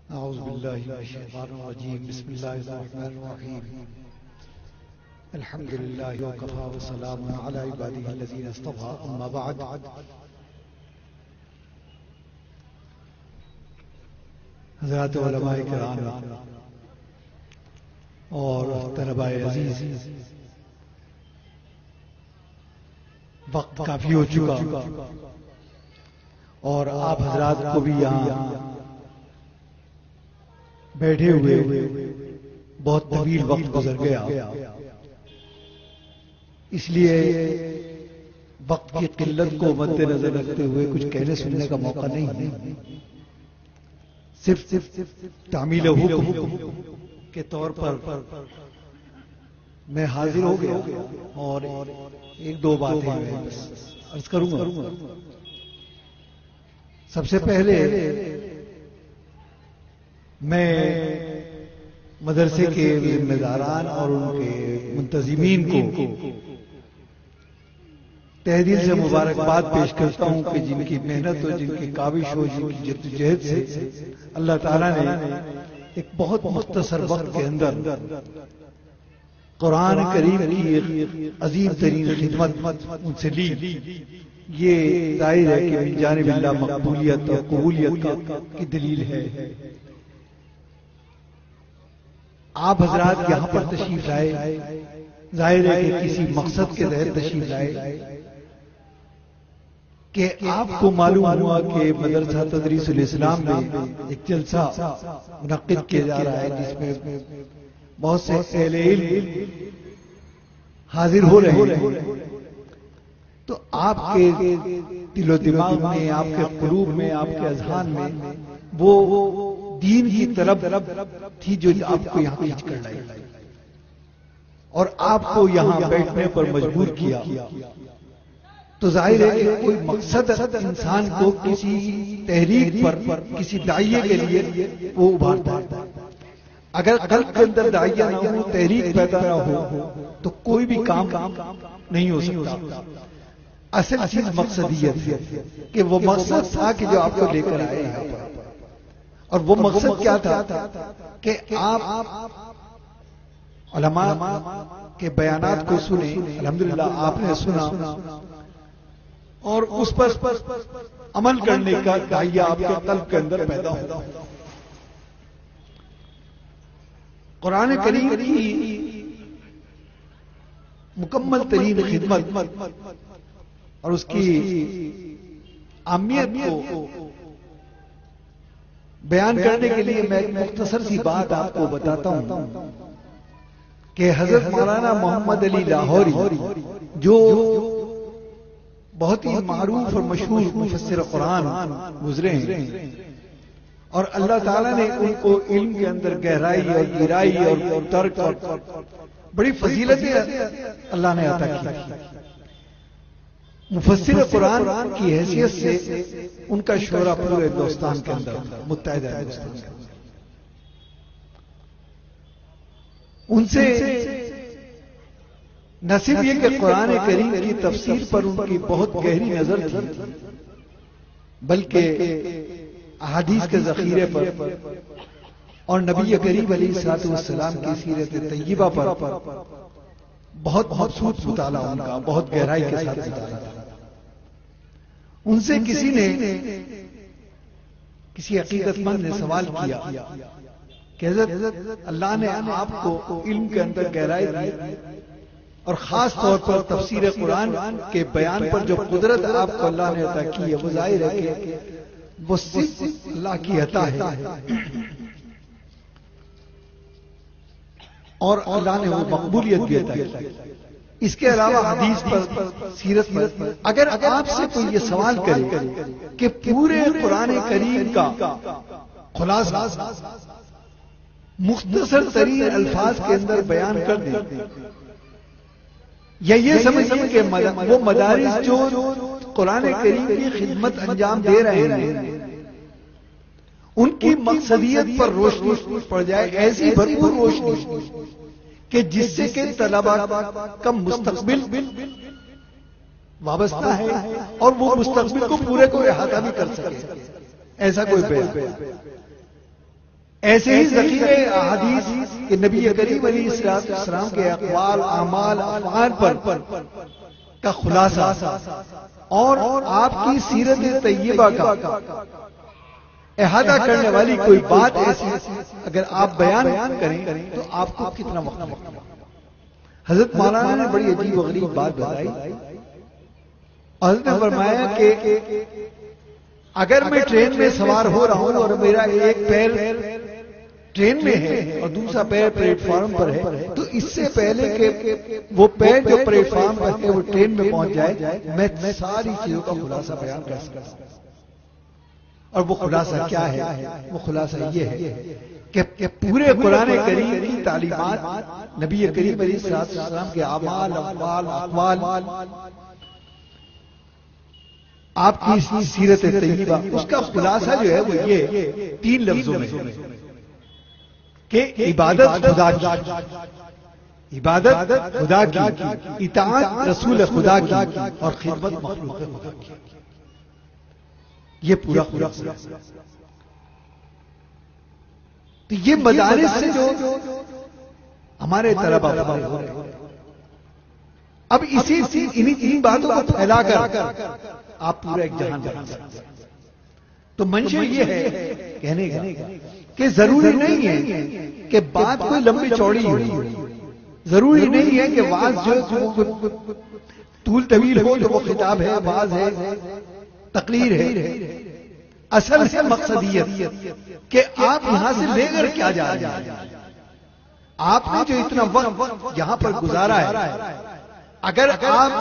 أعوذ بالله من الشيطان الرجيم. بسم الله الرحمن الرحيم. الحمد لله وكفى وسلام على عباده الذين اصطفى. أما بعد، حضرات علماء کرام اور طلباء عزیز، وقت کافی ہو چکا اور آپ حضرات کو بھی یہاں بیٹھے ہوئے بہت طویل وقت گزر گیا، اس لیے وقت کی قلت کو مد نظر رکھتے ہوئے کچھ کہنے سننے کا موقع نہیں ہے. صرف تعمیل حکم کے طور پر میں حاضر ہو گیا اور ایک دو باتیں عرض کروں گا. سب سے پہلے میں مدرسے کے ذمہ داران اور ان کے منتظمین کو تہ دل سے مبارکباد پیش کرتا ہوں کہ جن کی محنت اور جن کی کاوش ہو، جن کی جدوجہد سے اللہ تعالیٰ نے ایک بہت مختصر وقت کے اندر قرآن کریم کی ایک عظیم ترین خدمت ان سے لی. یہ ظاہر ہے کہ من جانب اللہ مقبولیت اور قبولیت کی دلیل ہے. آپ حضرات یہاں پر تشریف لائے، ظاہر ہے کہ کسی مقصد کے تحت تشریف لائے کہ آپ کو معلوم ہوا کہ مدرسہ تدریس الاسلام میں ایک جلسہ منعقد کیا جا رہا ہے جس میں بہت سے اہل علم حاضر ہو رہے ہیں. تو آپ کے دل و دماغ میں، آپ کے قلوب میں، آپ کے اذہان میں وہ دین کی طرف تھی جو آپ کو یہاں کھینچ کر لائی اور آپ کو یہاں بیٹھنے پر مجبور کیا. تو ظاہر ہے کہ کوئی مقصد انسان کو کسی تحریک پر، کسی داعیے کے لیے وہ ابھارتا ہے. اگر قلب کے اندر داعیہ نہ ہو، تحریک پیدا نہ ہو تو کوئی بھی کام نہیں ہو سکتا. اصل چیز مقصدیت ہے کہ وہ مقصد تھا کہ جو آپ کو لے کر آئے یہاں پر، اور وہ مقصد کیا تھا کہ آپ علماء کے بیانات کو سنیں. الحمدللہ آپ نے سنا اور اس پر عمل کرنے کا داعیہ آپ کے قلب کے اندر پیدا ہو. قرآن کریم کی مکمل ترین خدمت اور اس کی اہمیت کو بیان کرنے کے لیے میں ایک مختصر سی بات آپ کو بتاتا ہوں کہ حضرت مولانا محمد علی لاہوری جو بہت ہی معروف اور مشہور مفسر قرآن گزرے ہیں اور اللہ تعالیٰ نے ان کو علم کے اندر گہرائی اور گہرائی اور ترک اور بڑی فضیلتیں اللہ نے عطا کی. مفسر قرآن کی حیثیت سے ان کا شہرہ پورے ہندوستان کے اندر، متحدہ ہندوستان کے اندر. ان سے نہ صرف یہ کہ قرآن کریم کی تفسیر پر ان کی بہت گہری نظر تھی، بلکہ احادیث کے ذخیرے پر اور نبی کریم علیہ الصلوۃ والسلام کی سیرت طیبہ پر بہت مبسوط مطالعہ ان کا، بہت گہرائی کے ساتھ مطالعہ تھا. ان سے کسی نے، کسی حقیقت مند نے سوال کیا کہ حضرت اللہ نے آپ کو علم کے اندر گہرائی دی اور خاص طور پر تفسیر قرآن کے بیان پر جو قدرت آپ کو اللہ نے عطا کی ہے وہ ظاہر ہے کہ وہ صرف اللہ کی عطا ہے اور اللہ نے وہ مقبولیت بھی عطا کی. اس کے علاوہ حدیث پر، سیرت پر اگر آپ سے کوئی یہ سوال کرے کہ پورے قرآن کریم کا خلاصہ مختصر ترین الفاظ کے اندر بیان کر دیں یا یہ سمجھیں کہ وہ مدارس جو قرآن کریم کی خدمت انجام دے رہے ہیں ان کی مقصدیت پر روشنی پڑ جائے، ایسی بھرپور روشنی کہ جس سے کہ طلباء کا مستقبل وابستہ ہے اور وہ مستقبل کو پورے کو احاطہ بھی کر سکے، ایسا کوئی بیان. ایسے ہی ذخیرے احادیث کہ نبی کریم علیہ السلام کے اقوال اعمال افعال پر کا خلاصہ اور آپ کی سیرت طیبہ کا احاطہ کرنے والی کوئی بات ایسی اگر آپ بیان کریں تو آپ کو کتنا وقت لگے. حضرت مولانا نے بڑی عجیب و غریب بات بتائی. حضرت نے فرمایا کہ اگر میں ٹرین میں سوار ہو رہا ہوں اور میرا ایک پیر ٹرین میں ہے اور دوسرا پیر پلیٹ فارم پر ہے تو اس سے پہلے کہ وہ پیر جو پلیٹ فارم پر ہے وہ ٹرین میں پہنچ جائے میں ساری چیزوں کا خلاصہ بیان کر سکتا ہوں. اور وہ خلاصہ کیا ہے؟ وہ خلاصہ یہ ہے کہ پورے قرآن کریم کی تعلیمات نبی کریم علیہ السلام کے اعمال اقوال آپ کی سیرت طیبہ اس کا خلاصہ جو ہے وہ یہ 3 لفظوں میں کہ عبادت خدا کی، عبادت خدا کی، اطاعت رسول خدا کی اور خدمت مخلوق خدا کی. یہ پورا تو یہ مدارس سے جو ہمارے طلبہ ہو رہے ہیں اب انہی باتوں کو پھیلا کر آپ پورا ایک جہان بنا سکتے ہیں. تو منشا یہ ہے کہنے کا کہ ضروری نہیں ہے کہ بات کوئی لمبی چوڑی ہو، ضروری نہیں ہے کہ واز جو طول طویل ہو تو وہ خطاب ہے، واز ہے، تقریر ہے. اصل ہے مقصدیت کہ آپ یہاں سے لے کر کیا جا رہے ہیں. آپ نے جو اتنا وقت یہاں پر گزارا ہے اگر آپ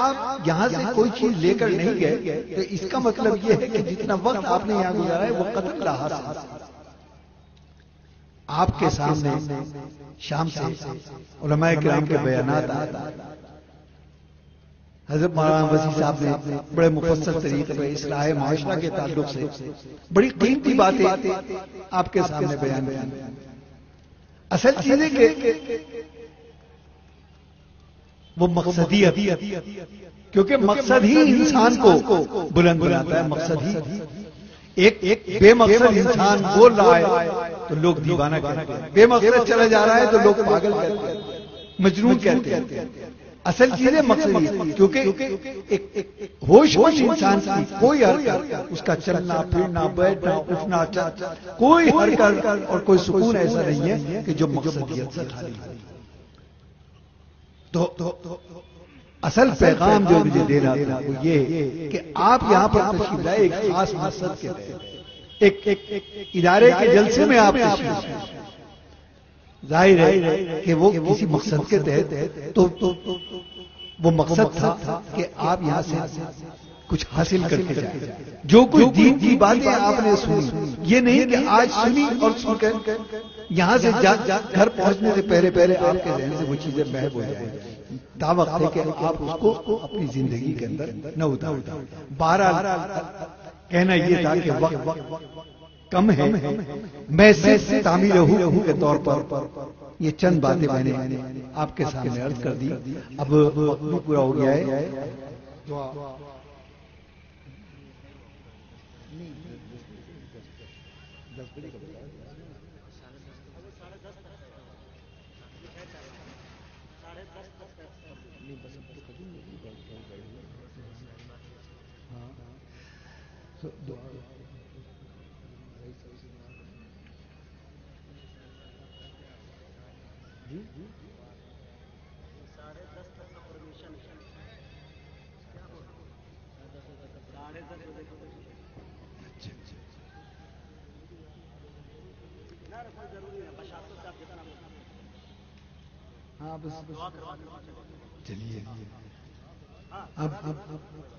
یہاں سے کوئی چیز لے کر نہیں گئے تو اس کا مطلب یہ ہے کہ جتنا وقت آپ نے یہاں گزارا ہے وہ قتل رہا. آپ کے سامنے شام سے علماء کرام کے بیانات آئے. حضرت مولانا وسیع صاحب نے بڑے مفصل طریقے پر اصلاح معاشرہ کے تعلق سے بڑی قیمتی باتیں آپ کے سامنے بیان کی. اصل چیز ہے کہ وہ مقصدیت، کیونکہ مقصد ہی انسان کو بلند بناتا ہے. مقصد ہی ایک بے مقصد انسان بول رہا ہے تو لوگ دیوانہ کہتے ہیں، بے مقصد چلا جا رہا ہے تو لوگ پاگل کہتے ہیں، مجنون کہتے ہیں. اصل چیزیں مقصدی، کیونکہ ایک ہوش انسان کی کوئی حرکت، اس کا چلنا پھرنا بیٹھنا اٹھنا کوئی حرکت اور کوئی سکون ایسا نہیں ہے کہ جو مقصدیت سے خالی ہے. تو اصل پیغام جو مجھے دینا تھا وہ یہ کہ آپ یہاں پر تشریف لائے ایک خاص مقصد کے تحت، ایک ادارے کے جلسے میں آپ تشریف لائے. ظاہر ہے کہ وہ کسی مقصد کے تحت تو وہ مقصد تھا کہ آپ یہاں سے کچھ حاصل کر کے جائیں. جو کچھ دین کی باتیں آپ نے سنی، یہ نہیں کہ آج سنی اور سن کر یہاں سے گھر پہنچنے سے پہلے آپ کے ذہن سے وہ چیزیں محو ہو جائیں. دعوت ہے کہ آپ اس کو اپنی زندگی کے اندر نہ اتاریں. بہرحال کہنا یہ تھا کہ وقت کم ہے. میں صرف تعمیر حقوق کے طور پر یہ چند باتیں میں نے آپ کے سامنے عرض کر دی. اب وقت بھی پورا ہو گیا ہے. چلیے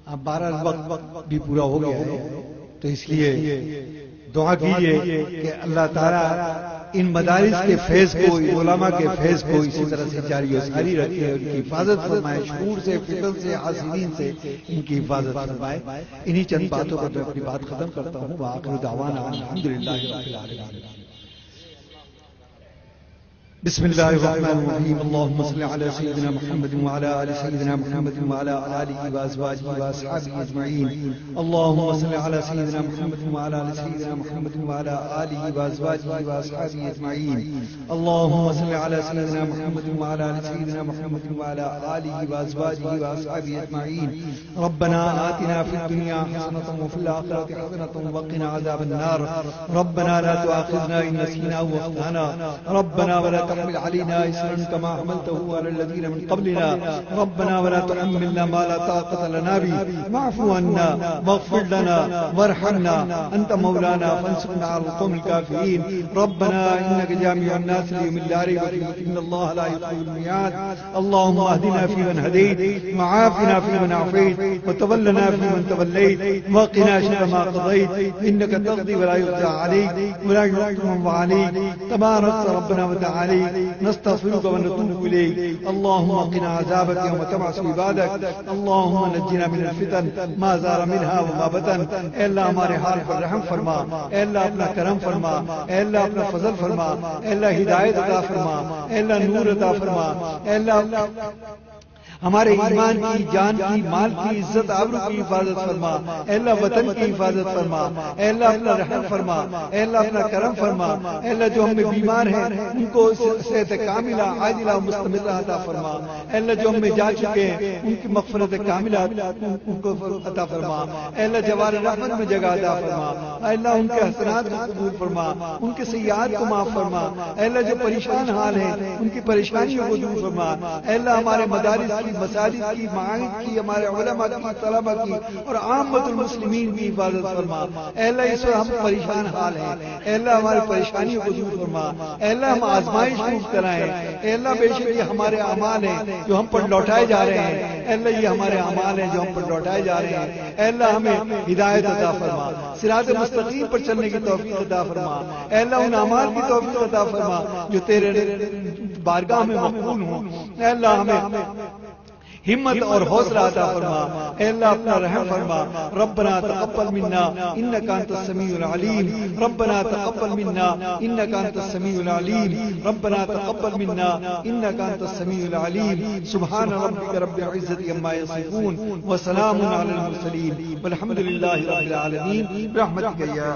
اب 12 وقت بھی پورا ہو گیا ہے تو اس لیے دعا کیجیے کہ اللہ تعالیٰ ان مدارس کے فیض کو، علماء کے فیض کو اسی طرح سے جاری و ساری رکھے، ان کی حفاظت فرمائے، شعور سے، فکر سے، حاصلین سے ان کی حفاظت فرمائے. انہی چند باتوں پر میں اپنی بات ختم کرتا ہوں. وآخر دعوانا الحمدللہ رب العالمین. بسم الله الرحمن الرحيم اللهم صل على سيدنا محمد وعلى آل سيدنا محمد وعلى آله وأزواجه وأصحابه أجمعين اللهم صل على سيدنا محمد وعلى آل سيدنا محمد وعلى آله وأزواجه وأصحابه أجمعين اللهم صل على سيدنا محمد وعلى آل سيدنا محمد وعلى آله وأزواجه وأصحابه أجمعين ربنا آتنا في الدنيا حسنة وفي الآخرة حسنة وقنا عذاب النار ربنا لا تؤاخذنا إن نسينا أو أخطأنا ربنا ولا تحمل علينا إصرا كما حملته على الذين من قبلنا ربنا ولا تحملنا ما لا طاقة لنا به واعف عنا واغفر لنا وارحمنا أنت مولانا فانصرنا على القوم الكافرين ربنا إنك جامع الناس ليوم لا ريب فيه إن الله لا يخلف الميعاد اللهم اهدنا فيمن هديت وعافنا فيمن عافيت وتولنا فيمن توليت وقنا شر ما قضيت إنك تقضي ولا يقضى عليك ولا يحكم عليك تبارك ربنا وتعالى نستغفرك ونتوب إليك اللهم قنا عذابك يوم تبعث عبادك اللهم نجنا من الفتن ما زار منها وما بطن اے اللہ ہمارے حال پر رحم فرما اے اللہ اپنا کرم فرما اے اللہ اپنا فضل فرما اے اللہ ہدایت عطا فرما اے اللہ نور عطا فرما اے اللہ ہمارے ایمان کی جان کی مال کی عزت آبرو کی حفاظت فرما اے اللہ وطن کی حفاظت فرما اے اللہ اپنا رحم فرما اے اللہ اپنا کرم فرما اے اللہ جو ہم میں بیمار ہیں ان کو صحت کاملہ عاجلہ مستمرہ عطا فرما اے اللہ جو ہم میں جا چکے ہیں ان کی مغفرت کاملہ ان کو عطا فرما اے اللہ جوار رحمت میں جگہ عطا فرما اے اللہ ان کے حسنات کو قبول فرما ان کے سیئات کو معاف فرما اے اللہ جو پریشان حال ہیں ان کی پریشانیوں کو دور فرما اے اللہ ہمارے مدارس مساجد کی معاہد کی ہمارے علماء کی طلباء کی اور عامت المسلمین کی حفاظت فرما اے اللہ اس وقت ہم پریشان حال ہیں اے اللہ ہماری پریشانیوں کو دور فرما اے اللہ ہم آزمائش خوب کرائیں اے اللہ بے شک یہ ہمارے اعمال ہیں جو ہم پر لوٹائے جا رہے ہیں اے اللہ یہ ہمارے اعمال ہیں جو ہم پر لوٹائے جا رہے ہیں اے اللہ ہمیں ہدایت عطا فرما صراط مستقیم پر چلنے کی توفیق عطا فرما اے اللہ ان اعمال کی توفیق عطا فرما جو تیرے بارگاہ میں مقبول ہوں اے اللہ ہمیں ہمت اور حوصلہ عطا فرما اے اللہ اپنا رحم فرما ربنا تقبل منا انك انت السميع العليم ربنا تقبل منا انك انت السميع العليم ربنا تقبل منا انك انت السميع العليم سبحان ربك رب العزة عما يصفون وسلام على المرسلين والحمد لله رب العالمين برحمتك يا